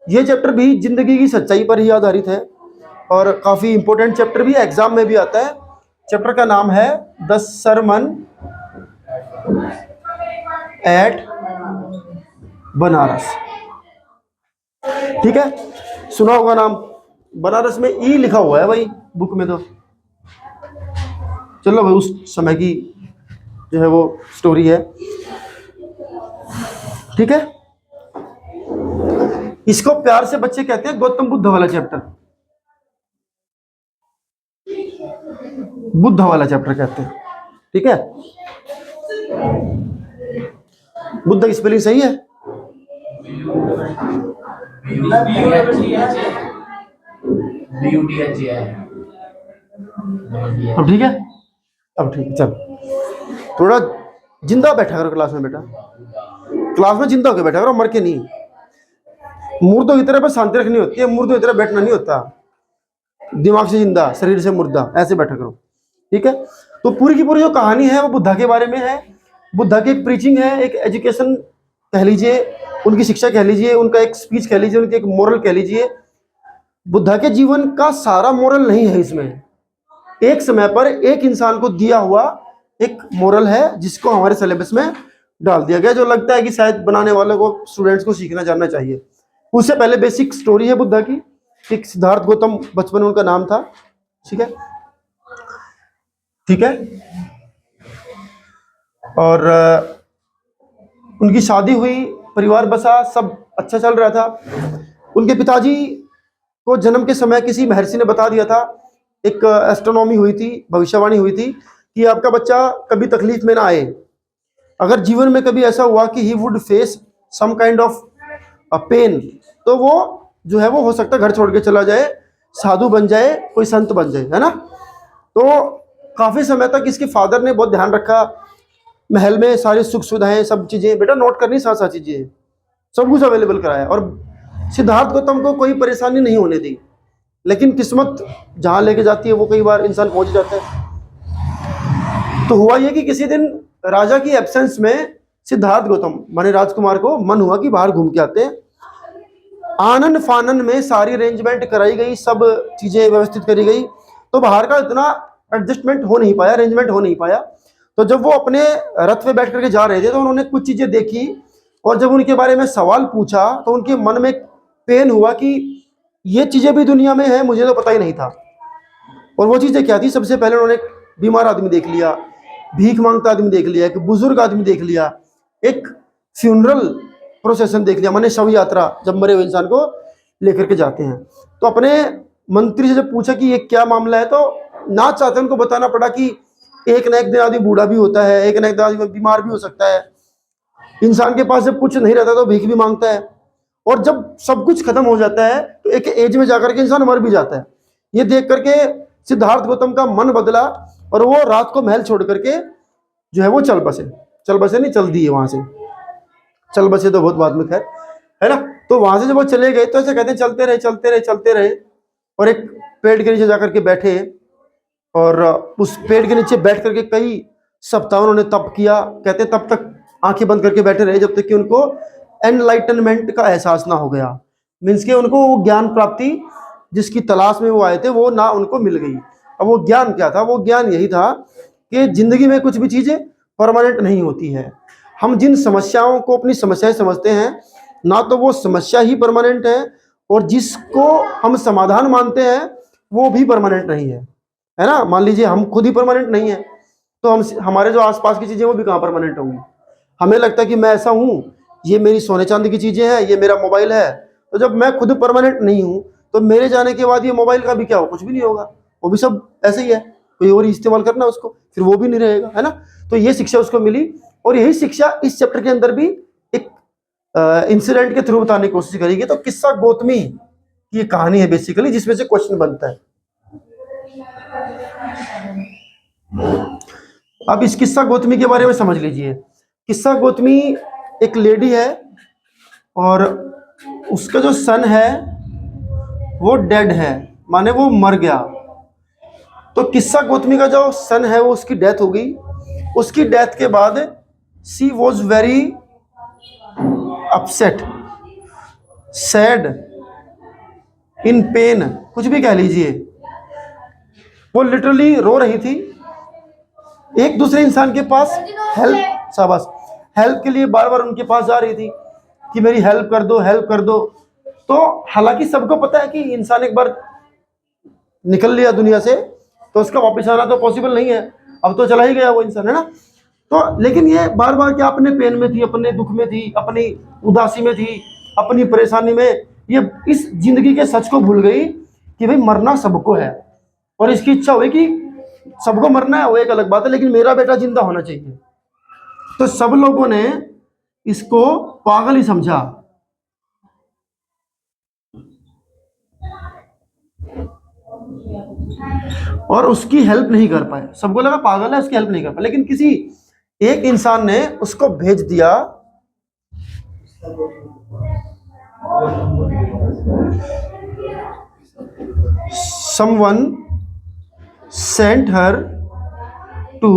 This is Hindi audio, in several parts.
ये चैप्टर भी जिंदगी की सच्चाई पर ही आधारित है और काफ़ी इंपॉर्टेंट चैप्टर भी है, एग्जाम में भी आता है। चैप्टर का नाम है द सरमन एट बनारस। ठीक है, सुना होगा नाम। बनारस में ई लिखा हुआ है भाई बुक में। तो चलो भाई, उस समय की जो है वो स्टोरी है। ठीक है, इसको प्यार से बच्चे कहते हैं गौतम बुद्ध वाला चैप्टर। बुद्ध वाला चैप्टर कहते हैं। ठीक है, बुद्ध की स्पेलिंग सही है? अब ठीक है, अब ठीक है। चल, थोड़ा जिंदा बैठा करो क्लास में बेटा, क्लास में जिंदा होकर बैठा करो, मर के नहीं। मुर्दों की तरह बस शांति रखनी होती है, मुर्दों की तरह बैठना नहीं होता। दिमाग से जिंदा, शरीर से मुर्दा, ऐसे बैठा करो। ठीक है, तो पूरी की पूरी जो कहानी है वो बुद्धा के बारे में है। बुद्धा की एक प्रीचिंग है, एक एजुकेशन कह लीजिए, उनकी शिक्षा कह लीजिए, उनका एक स्पीच कह लीजिए, उनके एक मोरल कह लीजिए। बुद्धा के जीवन का सारा मोरल नहीं है इसमें, एक समय पर एक इंसान को दिया हुआ एक मोरल है जिसको हमारे सिलेबस में डाल दिया गया, जो लगता है कि शायद बनाने वालों को, स्टूडेंट्स को सीखना जानना चाहिए। उससे पहले बेसिक स्टोरी है बुद्धा की। एक सिद्धार्थ गौतम बचपन में उनका नाम था। ठीक है, ठीक है। और उनकी शादी हुई, परिवार बसा, सब अच्छा चल रहा था। उनके पिताजी को जन्म के समय किसी महर्षि ने बता दिया था, एक एस्ट्रोनॉमी हुई थी, भविष्यवाणी हुई थी कि आपका बच्चा कभी तकलीफ में ना आए। अगर जीवन में कभी ऐसा हुआ कि he would face some kind of pain, तो वो जो है वो हो सकता है घर छोड़ के चला जाए, साधु बन जाए, कोई संत बन जाए, है ना। तो काफी समय तक इसके फादर ने बहुत ध्यान रखा, महल में सारी सुख सुविधाएं, सब चीजें बेटा नोट करनी, साथ साथ चीजें सब कुछ अवेलेबल कराया, और सिद्धार्थ गौतम को कोई परेशानी नहीं होने दी। लेकिन किस्मत जहां लेके जाती है वो कई बार इंसान पहुंच जाता है। तो हुआ ये कि किसी दिन राजा की एब्सेंस में सिद्धार्थ गौतम माने राजकुमार को मन हुआ कि बाहर घूम के आते हैं। आनन फानन में सारी अरेंजमेंट कराई गई, सब चीजें व्यवस्थित करी गई, तो बाहर का इतना एडजस्टमेंट हो नहीं पाया, अरेंजमेंट हो नहीं पाया। तो जब वो अपने रथ पे बैठ करके जा रहे थे तो उन्होंने कुछ चीजें देखी, और जब उनके बारे में सवाल पूछा तो उनके मन में पेन हुआ कि ये चीजें भी दुनिया में है, मुझे तो पता ही नहीं था। और वो चीजें क्या थी? सबसे पहले उन्होंने एक बीमार आदमी देख लिया, भीख मांगता आदमी देख लिया, एक बुजुर्ग आदमी देख लिया, एक फ्यूनरल प्रोसेशन देख लिया, माने शव यात्रा, जब मरे हुए इंसान को लेकर के जाते हैं। तो अपने मंत्री से जब पूछा कि ये क्या मामला है, तो ना चाहते उनको बताना पड़ा कि एक न एक दिन आदमी बूढ़ा भी होता है, एक न एक दिन आदमी बीमार भी हो सकता है, इंसान के पास जब कुछ नहीं रहता तो भीख भी मांगता है, और जब सब कुछ खत्म हो जाता है तो एक एज में जाकर के इंसान मर भी जाता है। ये देख करके सिद्धार्थ गौतम का मन बदला और वो रात को महल छोड़ करके जो है वो चल बसे नहीं, चल दिए वहां से। चल बसे तो बहुत बाद में, खैर, है ना। तो वहां से जब वो चले गए तो ऐसे कहते हैं चलते रहे चलते रहे चलते रहे, और एक पेड़ के नीचे जाकर के बैठे, और उस पेड़ के नीचे बैठ करके कई सप्ताह उन्होंने तप किया। कहते हैं तब तक आंखें बंद करके बैठे रहे जब तक कि उनको एनलाइटनमेंट का एहसास ना हो गया। मीन्स के उनको वो ज्ञान प्राप्ति जिसकी तलाश में वो आए थे वो ना उनको मिल गई। अब वो ज्ञान क्या था? वो ज्ञान यही था कि जिंदगी में कुछ भी चीजें परमानेंट नहीं होती है। हम जिन समस्याओं को अपनी समस्याएं समझते हैं, ना तो वो समस्या ही परमानेंट है, और जिसको हम समाधान मानते हैं वो भी परमानेंट नहीं है ना। मान लीजिए हम खुद ही परमानेंट नहीं है, तो हम हमारे जो आसपास की चीजें वो भी कहाँ परमानेंट होंगी। हमें लगता है कि मैं ऐसा हूँ, ये मेरी सोने चांदी की चीजें हैं, ये मेरा मोबाइल है, तो जब मैं खुद परमानेंट नहीं हूँ तो मेरे जाने के बाद ये मोबाइल का भी क्या हो? कुछ भी नहीं होगा, वो भी सब ऐसे ही है, कोई और इस्तेमाल करना उसको, फिर वो भी नहीं रहेगा, है ना। तो ये शिक्षा उसको मिली, और यही शिक्षा इस चैप्टर के अंदर भी एक इंसिडेंट के थ्रू बताने की कोशिश करेगी। तो किस्सा गौतमी की ये कहानी है बेसिकली, जिसमें से क्वेश्चन बनता है। अब इस किस्सा गौतमी के बारे में समझ लीजिए। किस्सा गौतमी एक लेडी है, और उसका जो सन है वो डेड है, माने वो मर गया। तो किस्सा गौतमी का जो सन है वो उसकी डेथ हो गई। उसकी डेथ के बाद she was very upset, sad, in pen, कुछ भी कह लीजिए, वो लिटरली रो रही थी। एक दूसरे इंसान के पास हेल्प, शाबाश, हेल्प के लिए बार बार उनके पास जा रही थी कि मेरी हेल्प कर दो, हेल्प कर दो। तो हालांकि सबको पता है कि इंसान एक बार निकल लिया दुनिया से तो उसका वापस आना तो पॉसिबल नहीं है, अब तो चला ही गया वो इंसान, है ना। तो लेकिन ये बार बार क्या अपने पेन में थी, अपने दुख में थी, अपनी उदासी में थी, अपनी परेशानी में, ये इस जिंदगी के सच को भूल गई कि भाई मरना सबको है, और इसकी इच्छा हुई कि सबको मरना है वो एक अलग बात है, लेकिन मेरा बेटा जिंदा होना चाहिए। तो सब लोगों ने इसको पागल ही समझा। और उसकी हेल्प नहीं कर पाए, सबको लगा पागल है, उसकी हेल्प नहीं कर पाए, लेकिन किसी एक इंसान ने उसको भेज दिया। Someone sent her to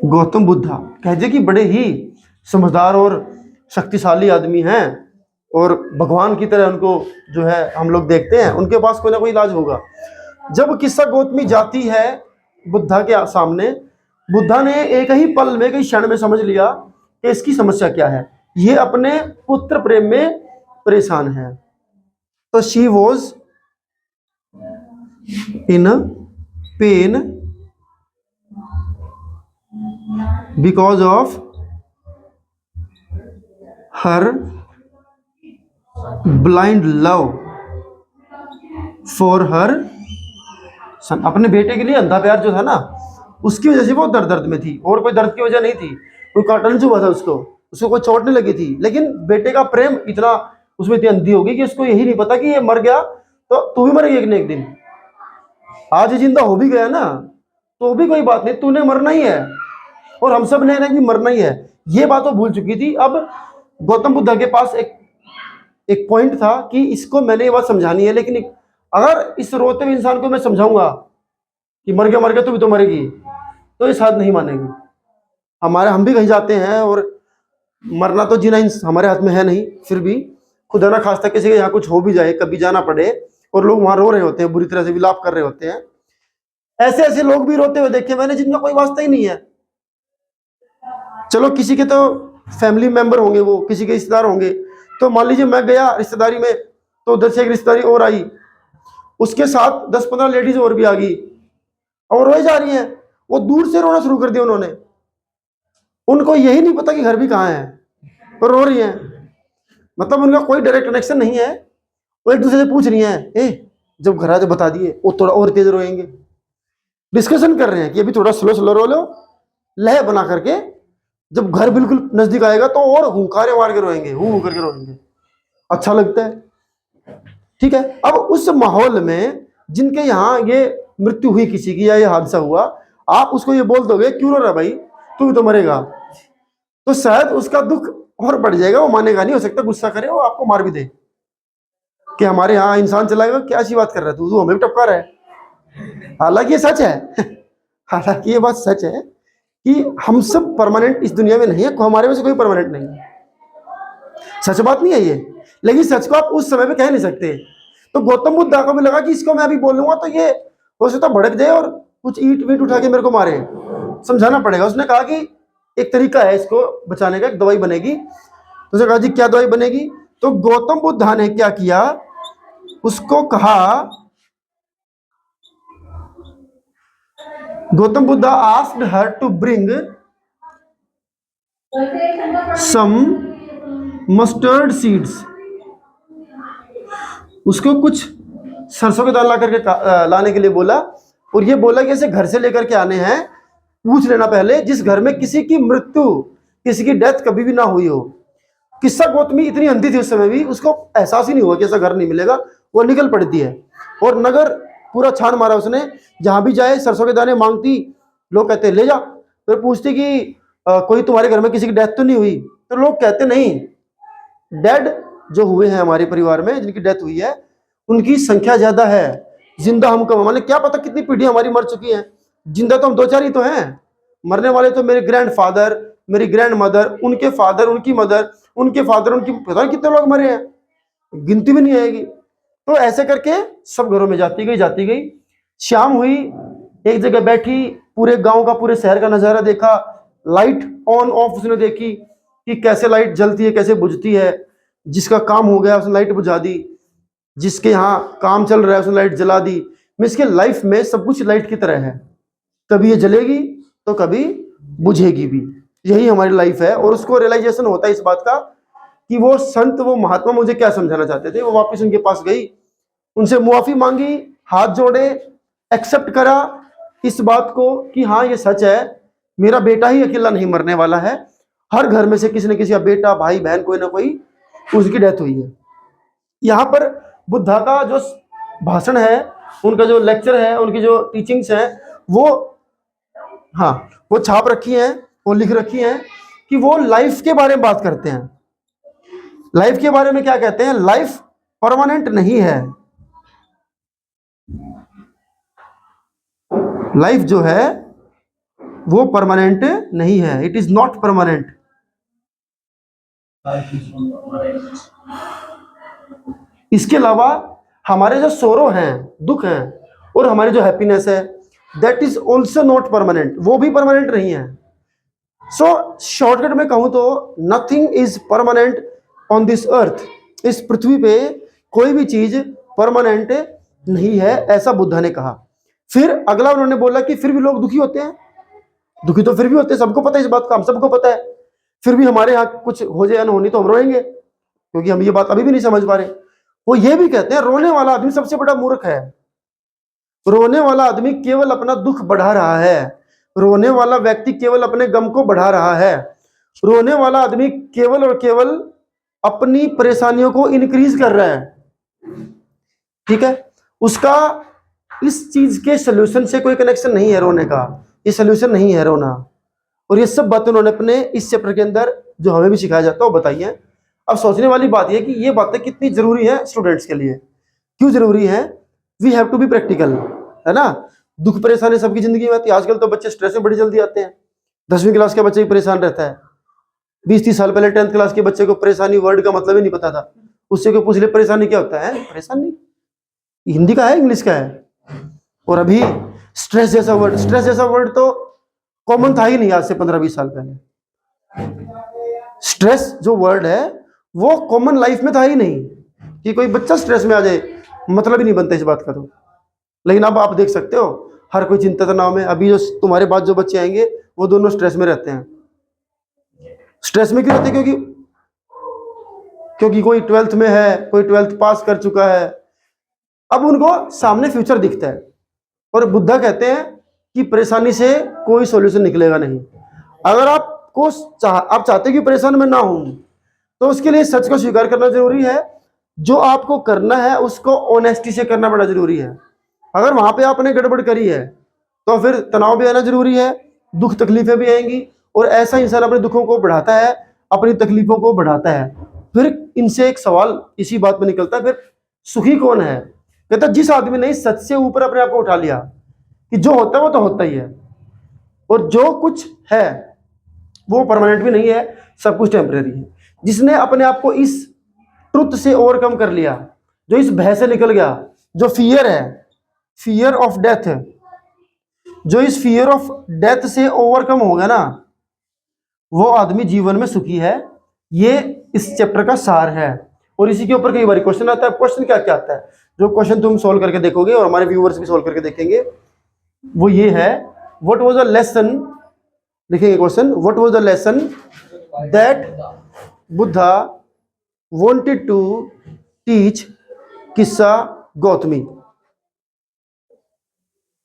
Gautam Buddha. कहते कि बड़े ही समझदार और शक्तिशाली आदमी हैं, और भगवान की तरह उनको जो है हम लोग देखते हैं, उनके पास कोई ना कोई इलाज होगा। जब किस्सा गौतमी जाती है बुद्धा के सामने, बुद्धा ने एक ही पल में, एक ही क्षण में समझ लिया कि इसकी समस्या क्या है। ये अपने पुत्र प्रेम में परेशान है। तो she was in pain because of her blind love for her son. अपने बेटे के लिए अंधा प्यार जो था ना, उसकी वजह से वो दर्द में थी, और कोई दर्द की वजह नहीं थी, कोई काटा नहीं हुआ था उसको कोई चोट नहीं लगी थी, लेकिन बेटे का प्रेम इतना उसमें इतनी अंधी हो गई कि उसको यही नहीं पता कि ये मर गया तो तू भी मरेगी एक न एक दिन। आज जिंदा हो भी गया ना तो भी कोई बात नहीं, तूने मरना ही है, और हम सब ने भी मरना ही है। ये बात वो भूल चुकी थी। अब गौतम बुद्ध के पास एक पॉइंट था कि इसको मैंने ये बात समझानी है, लेकिन अगर इस रोते हुए इंसान को मैं समझाऊंगा कि मर गया तू भी तो मरेगी, तो ये शायद नहीं मानेगी। हम भी कहीं जाते हैं और मरना तो जीना हमारे हाथ में है नहीं, फिर भी खुदा ना खास्ता किसी के यहाँ कुछ हो भी जाए, कभी जाना पड़े और लोग वहां रो रहे होते हैं, बुरी तरह से विलाप कर रहे होते हैं, ऐसे ऐसे लोग भी रोते हुए देखे मैंने जिनका कोई वास्ता ही नहीं है। चलो किसी के तो फैमिली मेंबर होंगे, वो किसी के रिश्तेदार होंगे, तो मान लीजिए मैं गया रिश्तेदारी में, तो उधर से एक रिश्तेदारी और आई, उसके साथ 10-15 लेडीज और भी आ गई और रोए जा रही हैं। वो दूर से रोना शुरू कर दिया उन्होंने, उनको यही नहीं पता कि घर भी कहाँ है, और रो रही हैं। मतलब उनका कोई डायरेक्ट कनेक्शन नहीं है। वो एक दूसरे से पूछ रही हैं, जब घर आके बता दिए वो थोड़ा और तेज रोएंगे। डिस्कशन कर रहे हैं कि अभी थोड़ा स्लो स्लो रो लो, लय बना करके, जब घर बिल्कुल नजदीक आएगा तो और हुंकारे मार के रोएंगे, हूं करके रोएंगे। अच्छा लगता है, ठीक है। अब उस माहौल में जिनके यहाँ ये मृत्यु हुई किसी की, या ये हादसा हुआ, आप उसको ये बोल दोगे क्यों रो रहा भाई, तू भी तो मरेगा, तो शायद उसका दुख और बढ़ जाएगा, वो मानेगा नहीं, हो सकता गुस्सा करे, वो आपको मार भी दे कि हमारे यहाँ इंसान चलाएगा, क्या ऐसी बात कर रहा है तू हमें भी टपका रहा है। हालांकि ये सच है हालांकि ये बात सच है कि हम सब परमानेंट इस दुनिया में नहीं है, हमारे में से कोई परमानेंट नहीं है। सच बात नहीं है ये, लेकिन सच को आप उस समय पे कह नहीं सकते। तो गौतम बुद्ध को भी लगा कि इसको मैं अभी बोलूंगा तो ये हो सकता भड़क जाए और कुछ ईंट वीट उठा के मेरे को मारे, समझाना पड़ेगा। उसने कहा कि एक तरीका है इसको बचाने का, एक दवाई बनेगी। तो उसने कहा जी क्या दवाई बनेगी। तो गौतम बुद्ध ने क्या किया, उसको कहा, Gautam Buddha asked her to bring some mustard seeds. उसको कुछ सरसों के दाल ला करके लाने के लिए बोला, और ये बोला कि ऐसे घर से लेकर के आने हैं, पूछ लेना पहले जिस घर में किसी की मृत्यु, किसी की डेथ कभी भी ना हुई हो। किस्सा गौतमी इतनी अंधी थी उस समय भी, उसको एहसास ही नहीं हुआ कि ऐसा घर नहीं मिलेगा। वो निकल पड़ती है और नगर पूरा छान मारा उसने, जहां भी जाए सरसों के दाने मांगती, लोग कहते ले जा। फिर पूछती कि कोई तुम्हारे घर में किसी की डेथ तो नहीं हुई, तो लोग कहते नहीं, डेड जो हुए हैं हमारे परिवार में जिनकी डेथ हुई है उनकी संख्या ज्यादा है, जिंदा हम कम। हमारे क्या पता कितनी पीढ़ी हमारी मर चुकी है, जिंदा तो हम 2-4 ही तो हैं, मरने वाले तो मेरे ग्रैंडफादर, मेरी ग्रैंड मदर, उनके फादर, उनकी मदर, उनके फादर, उनकी, पता नहीं कितने लोग मरे हैं, गिनती भी नहीं आएगी। तो ऐसे करके सब घरों में जाती गई। शाम हुई, एक जगह बैठी, पूरे गांव का, पूरे शहर का नजारा देखा, लाइट ऑन ऑफ उसने देखी कि कैसे लाइट जलती है, कैसे बुझती है। जिसका काम हो गया उसने लाइट बुझा दी, जिसके यहाँ काम चल रहा है उसने लाइट जला दी। इसके लाइफ में सब कुछ लाइट की तरह है, कभी ये जलेगी तो कभी बुझेगी भी। यही हमारी लाइफ है। और उसको रियलाइजेशन होता है इस बात का कि वो संत, वो महात्मा मुझे क्या समझाना चाहते थे। वो वापस उनके पास गई, उनसे मुआफी मांगी, हाथ जोड़े, एक्सेप्ट करा इस बात को कि हाँ ये सच है, मेरा बेटा ही अकेला नहीं मरने वाला है, हर घर में से किसी न किसी का बेटा, भाई, बहन, कोई ना कोई उसकी डेथ हुई है। यहाँ पर बुद्धा का जो भाषण है, उनका जो लेक्चर है, उनकी जो टीचिंग्स है, वो हाँ वो छाप रखी है, वो लिख रखी है कि वो लाइफ के बारे में बात करते हैं। लाइफ के बारे में क्या कहते हैं? लाइफ परमानेंट नहीं है। लाइफ जो है वो परमानेंट नहीं है, इट इज नॉट परमानेंट। इसके अलावा हमारे जो सोरो हैं, दुख हैं, और हमारी जो हैप्पीनेस है, that is also not permanent, वो भी परमानेंट नहीं है। सो शॉर्टकट में कहूं तो nothing is permanent on this earth. इस पृथ्वी पे कोई भी चीज परमानेंट नहीं है, ऐसा बुद्धा ने कहा। फिर अगला उन्होंने बोला कि फिर भी लोग दुखी होते हैं। दुखी तो फिर भी होते हैं, सबको पता है इस बात का, हम सबको पता है। फिर भी हमारे यहाँ कुछ हो जाए अनहोनी तो हम रोएंगे, क्योंकि हम ये बात अभी भी नहीं समझ पा रहे। वो ये भी कहते हैं रोने वाला आदमी सबसे बड़ा मूर्ख है। रोने वाला आदमी केवल अपना दुख बढ़ा रहा है। रोने वाला व्यक्ति केवल अपने गम को बढ़ा रहा है। रोने वाला आदमी केवल और केवल अपनी परेशानियों को इंक्रीज कर रहा है। ठीक है, उसका इस चीज के सोल्यूशन से कोई कनेक्शन नहीं है रोने का, ये सोल्यूशन नहीं है रोना। और ये सब बातें उन्होंने अपने इस चैप्टर के अंदर जो हमें भी सिखाया जाता है वो बताई है। अब सोचने वाली बात यह कि ये बातें कितनी जरूरी है स्टूडेंट्स के लिए। क्यों जरूरी है? We have to be practical, है ना। दुख परेशानी सबकी जिंदगी में आती है। आजकल तो बच्चे स्ट्रेस में बड़ी जल्दी आते हैं। 10वीं क्लास के बच्चे भी परेशान रहता है। 20-30 साल पहले 10th क्लास के बच्चे को परेशानी वर्ड का मतलब ही नहीं पता था। उससे कोई पूछ ले परेशानी क्या होता है, परेशानी हिंदी का है, इंग्लिश का है। और अभी स्ट्रेस जैसा वर्ड तो कॉमन था ही नहीं आज से 15-20 साल पहले। स्ट्रेस जो वर्ड है वो कॉमन लाइफ में था ही नहीं कि कोई बच्चा स्ट्रेस में आ जाए, मतलब ही नहीं बनता इस बात का तो। लेकिन अब आप देख सकते हो हर कोई चिंता तनाव में। अभी जो तुम्हारे बाद जो बच्चे आएंगे वो दोनों स्ट्रेस में रहते हैं। स्ट्रेस में क्यों रहते हैं? क्योंकि कोई 12th में है, कोई 12th पास कर चुका है, अब उनको सामने फ्यूचर दिखता है। और बुद्धा कहते हैं कि परेशानी से कोई सॉल्यूशन निकलेगा नहीं। अगर आप चाहते कि परेशान में ना हो तो उसके लिए सच को स्वीकार करना जरूरी है। जो आपको करना है उसको ऑनेस्टी से करना बड़ा जरूरी है। अगर वहां पे आपने गड़बड़ करी है तो फिर तनाव भी आना जरूरी है, दुख तकलीफें भी आएंगी। और ऐसा इंसान अपने दुखों को बढ़ाता है, अपनी तकलीफों को बढ़ाता है। फिर इनसे एक सवाल इसी बात में निकलता है, फिर सुखी कौन है? कहता जिस आदमी ने सच से ऊपर अपने आप को उठा लिया कि जो होता है वो तो होता ही है, और जो कुछ है वो परमानेंट भी नहीं है, सब कुछ टेम्परेरी है। जिसने अपने आप को इस ट्रुथ से ओवरकम कर लिया, जो इस भय से निकल गया, जो फियर है, फियर ऑफ डेथ है, जो इस फियर ऑफ डेथ से ओवरकम हो गया ना, वो आदमी जीवन में सुखी है। ये इस चैप्टर का सार है। और इसी के ऊपर कई बार क्वेश्चन आता है। क्वेश्चन क्या क्या आता है? जो क्वेश्चन तुम सोल्व करके देखोगे और हमारे व्यूअर्स भी सोल्व करके देखेंगे, वो ये है, व्हाट वाज द लेसन, लिखेंगे question, what was the lesson that Buddha wanted to teach Kisa Gotami.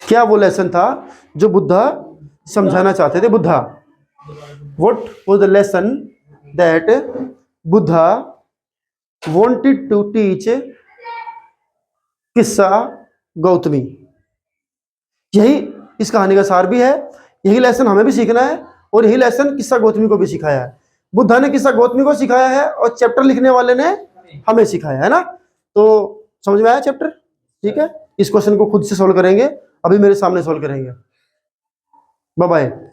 क्या वो लेसन था जो बुद्धा समझाना चाहते थे? Buddha, what was the lesson that Buddha wanted to teach Kisa Gotami. यही इस कहानी का सार भी है। यही लेसन हमें भी सीखना है, और यही लेसन किस्सा गौतमी को भी सिखाया है। बुद्धा ने किस्सा गौतमी को सिखाया है और चैप्टर लिखने वाले ने हमें सिखाया है ना। तो समझ में आया चैप्टर? ठीक है, इस क्वेश्चन को खुद से सोल्व करेंगे, अभी मेरे सामने सोल्व करेंगे। Bye bye.